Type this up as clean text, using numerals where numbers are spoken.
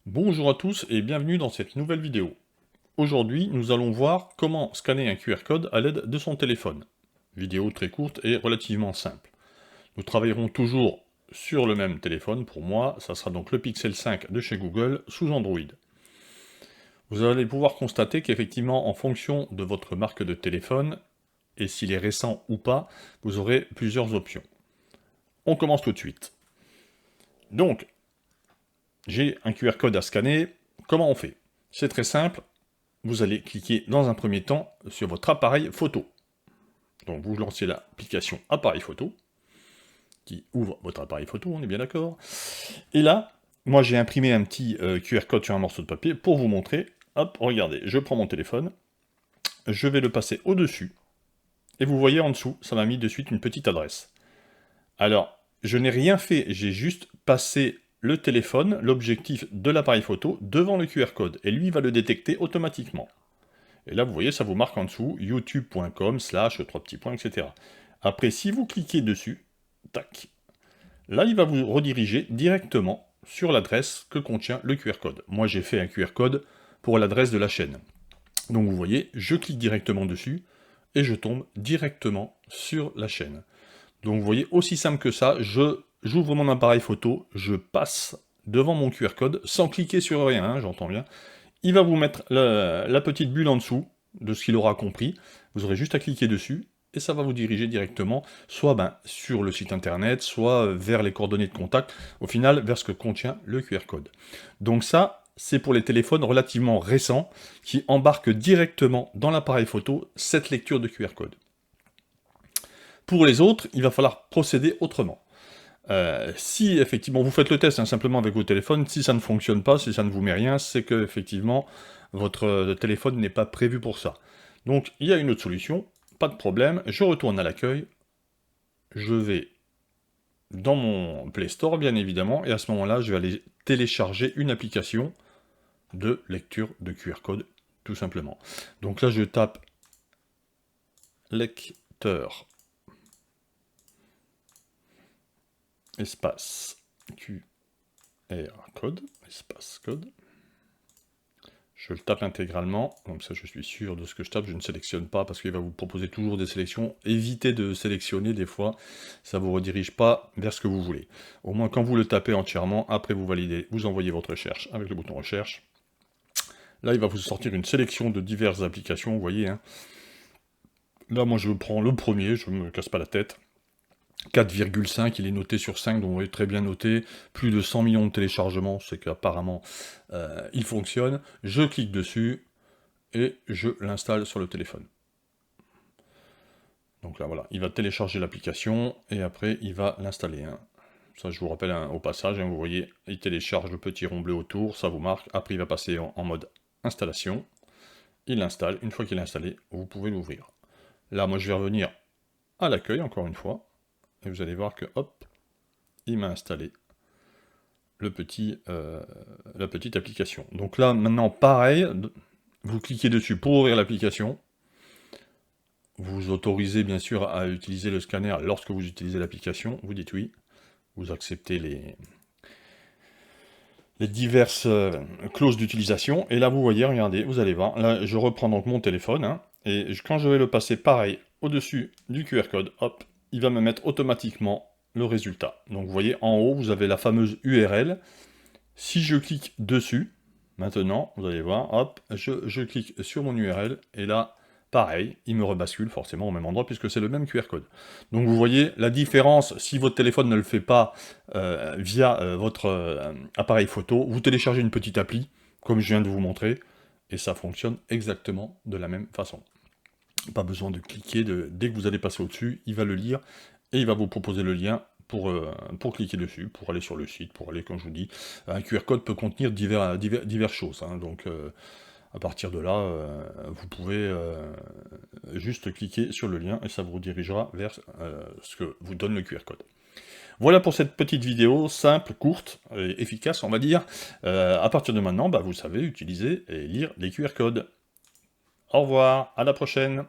Bonjour à tous et bienvenue dans cette nouvelle vidéo. Aujourd'hui, nous allons voir comment scanner un QR code à l'aide de son téléphone. Vidéo très courte et relativement simple. Nous travaillerons toujours sur le même téléphone, pour moi, ça sera donc le Pixel 5 de chez Google sous Android. Vous allez pouvoir constater qu'effectivement, en fonction de votre marque de téléphone, et s'il est récent ou pas, vous aurez plusieurs options. On commence tout de suite. Donc, j'ai un QR code à scanner, comment on fait? C'est très simple, vous allez cliquer dans un premier temps sur votre appareil photo. Donc vous lancez l'application appareil photo, qui ouvre votre appareil photo, on est bien d'accord. Et là, moi j'ai imprimé un petit QR code sur un morceau de papier pour vous montrer. Hop, regardez, je prends mon téléphone, je vais le passer au-dessus, et vous voyez en dessous, ça m'a mis de suite une petite adresse. Alors, je n'ai rien fait, j'ai juste passé le téléphone, l'objectif de l'appareil photo, devant le QR code, et lui va le détecter automatiquement. Et là, vous voyez, ça vous marque en dessous, youtube.com/, etc. Après, si vous cliquez dessus, tac, là, il va vous rediriger directement sur l'adresse que contient le QR code. Moi, j'ai fait un QR code pour l'adresse de la chaîne. Donc, vous voyez, je clique directement dessus, et je tombe directement sur la chaîne. Donc, vous voyez, aussi simple que ça, j'ouvre mon appareil photo, je passe devant mon QR code, sans cliquer sur rien, hein, j'entends bien. Il va vous mettre la petite bulle en dessous de ce qu'il aura compris. Vous aurez juste à cliquer dessus et ça va vous diriger directement soit sur le site internet, soit vers les coordonnées de contact, au final vers ce que contient le QR code. Donc ça, c'est pour les téléphones relativement récents qui embarquent directement dans l'appareil photo cette lecture de QR code. Pour les autres, il va falloir procéder autrement. Si effectivement vous faites le test simplement avec vos téléphones, si ça ne fonctionne pas, si ça ne vous met rien, c'est que effectivement votre téléphone n'est pas prévu pour ça. Donc il y a une autre solution, pas de problème, je retourne à l'accueil, je vais dans mon Play Store bien évidemment, et à ce moment-là je vais aller télécharger une application de lecture de QR code, tout simplement. Donc là je tape lecteur espace QR code, espace code. Je le tape intégralement, comme ça je suis sûr de ce que je tape, je ne sélectionne pas parce qu'il va vous proposer toujours des sélections. Évitez de sélectionner des fois, ça ne vous redirige pas vers ce que vous voulez. Au moins quand vous le tapez entièrement, après vous validez, vous envoyez votre recherche avec le bouton recherche. Là il va vous sortir une sélection de diverses applications, vous voyez. Hein. Là moi je prends le premier, je ne me casse pas la tête. 4,5, il est noté sur 5, donc vous voyez, très bien noté, plus de 100 millions de téléchargements, c'est qu'apparemment il fonctionne. Je clique dessus et je l'installe sur le téléphone. Donc là voilà, il va télécharger l'application et après il va l'installer. Hein. Ça je vous rappelle au passage, hein, vous voyez, il télécharge le petit rond bleu autour, ça vous marque, après il va passer en mode installation, il l'installe, une fois qu'il est installé, vous pouvez l'ouvrir. Là moi je vais revenir à l'accueil encore une fois, et vous allez voir que hop, il m'a installé la petite application. Donc là, maintenant, pareil, vous cliquez dessus pour ouvrir l'application. Vous autorisez bien sûr à utiliser le scanner lorsque vous utilisez l'application. Vous dites oui. Vous acceptez les diverses clauses d'utilisation. Et là, vous voyez, regardez, vous allez voir. Là, je reprends donc mon téléphone. Hein, et quand je vais le passer pareil au-dessus du QR code, hop, il va me mettre automatiquement le résultat. Donc vous voyez, en haut, vous avez la fameuse URL. Si je clique dessus, maintenant, vous allez voir, hop, je clique sur mon URL, et là, pareil, il me rebascule forcément au même endroit, puisque c'est le même QR code. Donc vous voyez la différence, si votre téléphone ne le fait pas via votre appareil photo, vous téléchargez une petite appli, comme je viens de vous montrer, et ça fonctionne exactement de la même façon. Pas besoin de cliquer, dès que vous allez passer au-dessus, il va le lire, et il va vous proposer le lien pour cliquer dessus, pour aller sur le site, pour aller, comme je vous dis, un QR code peut contenir diverses choses, hein, donc à partir de là, vous pouvez juste cliquer sur le lien, et ça vous redirigera vers ce que vous donne le QR code. Voilà pour cette petite vidéo, simple, courte, et efficace, on va dire. À partir de maintenant, vous savez utiliser et lire les QR codes. Au revoir, à la prochaine.